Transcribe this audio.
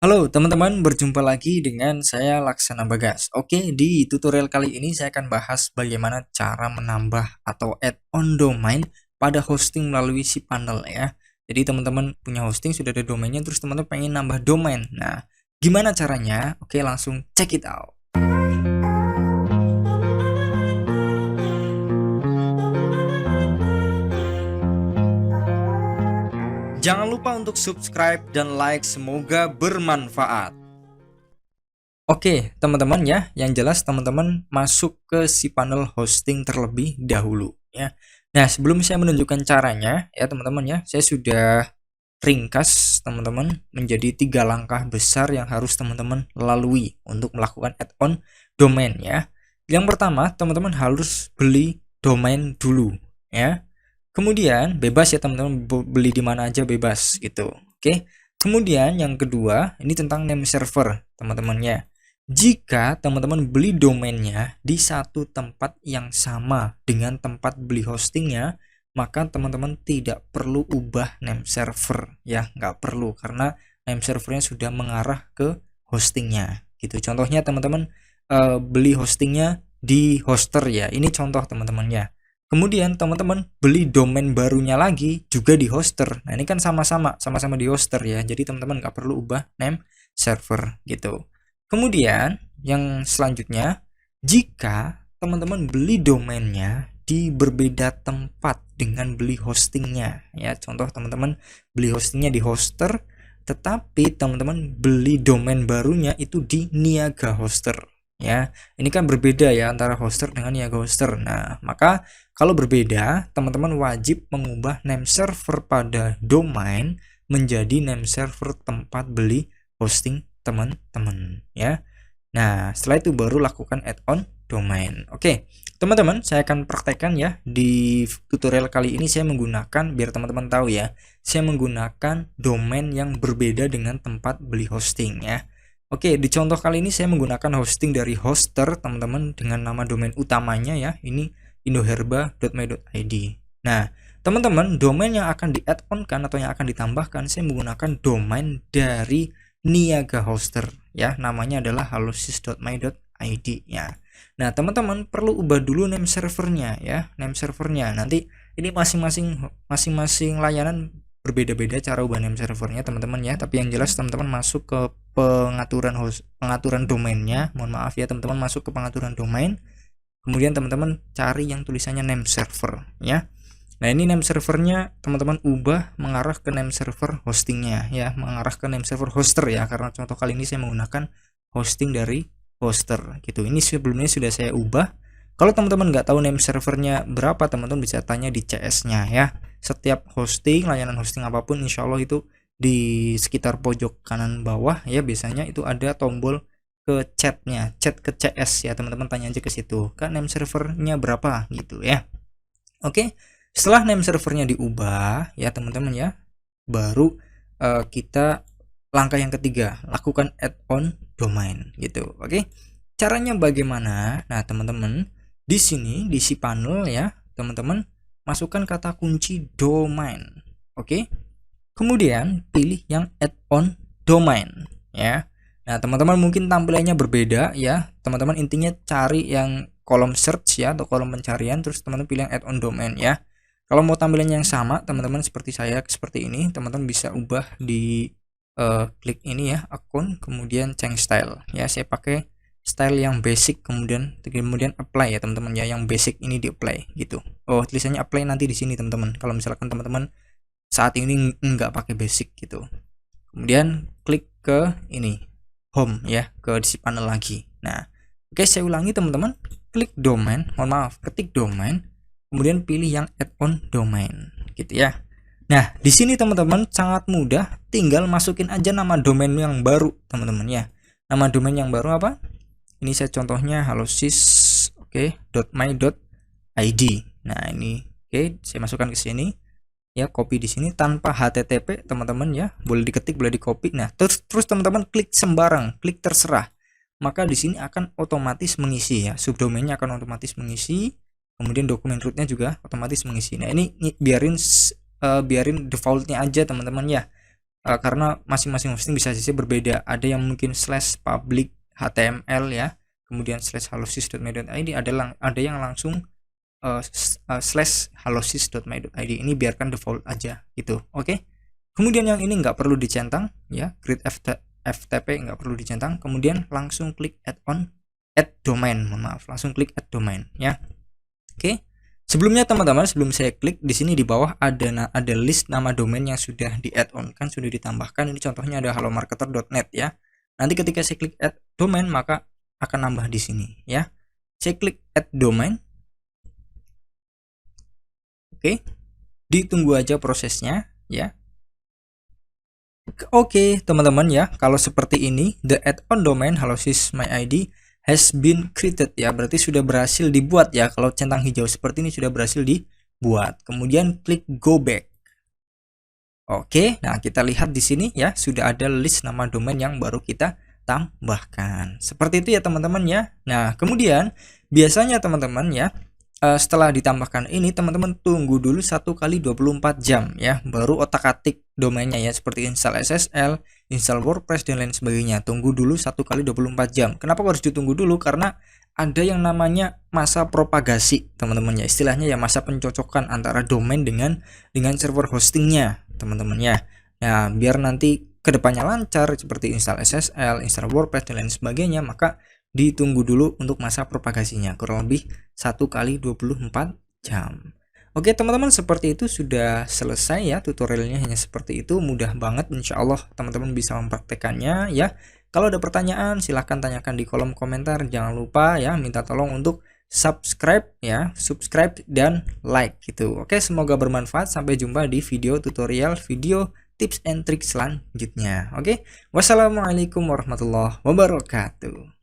Halo teman-teman, berjumpa lagi dengan saya Laksana Bagas. Oke, di tutorial kali ini saya akan bahas bagaimana cara menambah atau add-on domain pada hosting melalui cPanel ya. Jadi teman-teman punya hosting, sudah ada domainnya, terus teman-teman pengen nambah domain. Nah, gimana caranya? Oke, langsung check it out. Jangan lupa untuk subscribe dan like, semoga bermanfaat. Oke, teman-teman ya, yang jelas teman-teman masuk ke cPanel hosting terlebih dahulu ya. Nah, sebelum saya menunjukkan caranya ya teman-teman ya, saya sudah ringkas teman-teman menjadi 3 langkah besar yang harus teman-teman lalui untuk melakukan add-on domain ya. Yang pertama, teman-teman harus beli domain dulu ya. Kemudian bebas ya teman-teman, beli di mana aja bebas gitu. Oke. Kemudian yang kedua, ini tentang name server teman-teman ya. Jika teman-teman beli domainnya di satu tempat yang sama dengan tempat beli hostingnya, maka teman-teman tidak perlu ubah name server ya, nggak perlu, karena name servernya sudah mengarah ke hostingnya gitu. Contohnya teman-teman beli hostingnya di hoster ya, ini contoh teman-teman ya. Kemudian teman-teman beli domain barunya lagi juga di hoster. Nah, ini kan sama-sama di hoster ya, jadi teman-teman nggak perlu ubah name server gitu. Kemudian yang selanjutnya, jika teman-teman beli domainnya di berbeda tempat dengan beli hostingnya ya, contoh teman-teman beli hostingnya di hoster, tetapi teman-teman beli domain barunya itu di Niaga Hoster ya. Ini kan berbeda ya antara hoster dengan Niaga Hoster. Nah, maka kalau berbeda, teman-teman wajib mengubah name server pada domain menjadi name server tempat beli hosting teman-teman ya. Nah, setelah itu baru lakukan add-on domain. Oke, teman-teman, saya akan praktekkan ya. Di tutorial kali ini saya menggunakan, biar teman-teman tahu ya, saya menggunakan domain yang berbeda dengan tempat beli hosting ya. Oke, di contoh kali ini saya menggunakan hosting dari hoster teman-teman dengan nama domain utamanya ya, ini indoherba.my.id. Nah, teman-teman, domain yang akan di-add-on kan atau yang akan ditambahkan, saya menggunakan domain dari Niaga Hoster ya, namanya adalah halosis.my.id ya. Nah, teman-teman perlu ubah dulu name servernya ya, name servernya. Nanti ini masing-masing layanan berbeda-beda cara ubah name servernya teman-teman ya, tapi yang jelas teman-teman masuk ke pengaturan domainnya. Mohon maaf ya teman-teman, masuk ke pengaturan domain. Kemudian teman-teman cari yang tulisannya name server ya. Nah, ini name servernya teman-teman ubah mengarah ke name server hostingnya ya, mengarah ke name server hoster ya, karena contoh kali ini saya menggunakan hosting dari hoster gitu. Ini sebelumnya sudah saya ubah. Kalau teman-teman nggak tahu name servernya berapa, teman-teman bisa tanya di CS-nya ya. Setiap hosting, layanan hosting apapun, insya Allah itu di sekitar pojok kanan bawah ya, biasanya itu ada tombol ke chatnya, chat ke CS ya, teman-teman tanya aja ke situ, kan name servernya berapa gitu ya. Oke. Setelah name servernya diubah ya teman-teman ya, baru kita langkah yang ketiga, lakukan add-on domain gitu. Oke. Caranya bagaimana? Nah, teman-teman, di sini di cPanel ya, teman-teman masukkan kata kunci domain. Oke. Kemudian pilih yang add-on domain ya. Nah, teman-teman mungkin tampilannya berbeda ya. Teman-teman intinya cari yang kolom search ya, atau kolom pencarian, terus teman-teman pilih yang add-on domain ya. Kalau mau tampilannya yang sama, teman-teman seperti saya seperti ini, teman-teman bisa ubah di klik ini ya, akun, kemudian change style ya. Saya pakai style yang basic, kemudian apply ya teman-teman ya, yang basic ini di apply gitu. Oh, tulisannya apply nanti di sini teman-teman, kalau misalkan teman-teman saat ini nggak pakai basic gitu. Kemudian klik ke ini home ya, ke cPanel lagi. Nah, oke, saya ulangi teman-teman, klik domain, mohon maaf, ketik domain, kemudian pilih yang add-on domain gitu ya. Nah, di sini teman-teman sangat mudah, tinggal masukin aja nama domain yang baru teman-teman ya. Nama domain yang baru apa? Ini saya contohnya halosis .my.id. Nah, ini oke, saya masukkan ke sini ya, copy di sini tanpa http teman-teman ya, boleh diketik, boleh di copy. Nah, terus teman-teman klik sembarang, klik terserah, maka di sini akan otomatis mengisi ya, subdomainnya akan otomatis mengisi. Kemudian dokumen rootnya juga otomatis mengisi. Nah, ini biarin defaultnya aja teman-teman ya, karena masing-masing hosting bisa saja berbeda. Ada yang mungkin slash public HTML ya, kemudian slash halosis.my.id, ada yang langsung slash halosis.my.id. Ini biarkan default aja gitu. Oke. Kemudian yang ini nggak perlu dicentang ya, create FTP nggak perlu dicentang. Kemudian langsung klik add domain, langsung klik add domain ya. Oke. Sebelumnya teman-teman, sebelum saya klik di sini di bawah ada list nama domain yang sudah di add on, kan sudah ditambahkan. Ini contohnya ada halomarketer.net ya. Nanti ketika saya klik add domain maka akan nambah di sini ya. Saya klik add domain. Oke. Ditunggu aja prosesnya ya. Oke, teman-teman ya, kalau seperti ini the add-on domain halosis.my.id has been created ya, berarti sudah berhasil dibuat ya. Kalau centang hijau seperti ini sudah berhasil dibuat. Kemudian klik go back. Oke, nah kita lihat di sini ya, sudah ada list nama domain yang baru kita tambahkan. Seperti itu ya teman-teman ya. Nah, kemudian biasanya teman-teman ya, setelah ditambahkan ini teman-teman tunggu dulu 1 kali 24 jam ya, baru otak-atik domainnya ya, seperti install SSL, install WordPress dan lain sebagainya. Tunggu dulu 1 kali 24 jam. Kenapa harus ditunggu dulu? Karena ada yang namanya masa propagasi teman-teman ya, istilahnya ya masa pencocokan antara domain dengan server hostingnya teman-teman ya. Nah, biar nanti kedepannya lancar seperti install SSL, install WordPress dan lain sebagainya, maka ditunggu dulu untuk masa propagasinya kurang lebih 1 kali 24 jam. Oke teman-teman, seperti itu sudah selesai ya tutorialnya, hanya seperti itu, mudah banget, insya Allah teman-teman bisa mempraktekannya ya. Kalau ada pertanyaan silahkan tanyakan di kolom komentar. Jangan lupa ya, minta tolong untuk subscribe ya, subscribe dan like gitu. Oke, semoga bermanfaat. Sampai jumpa di video tutorial, video tips and trik selanjutnya. Oke, wassalamualaikum warahmatullahi wabarakatuh.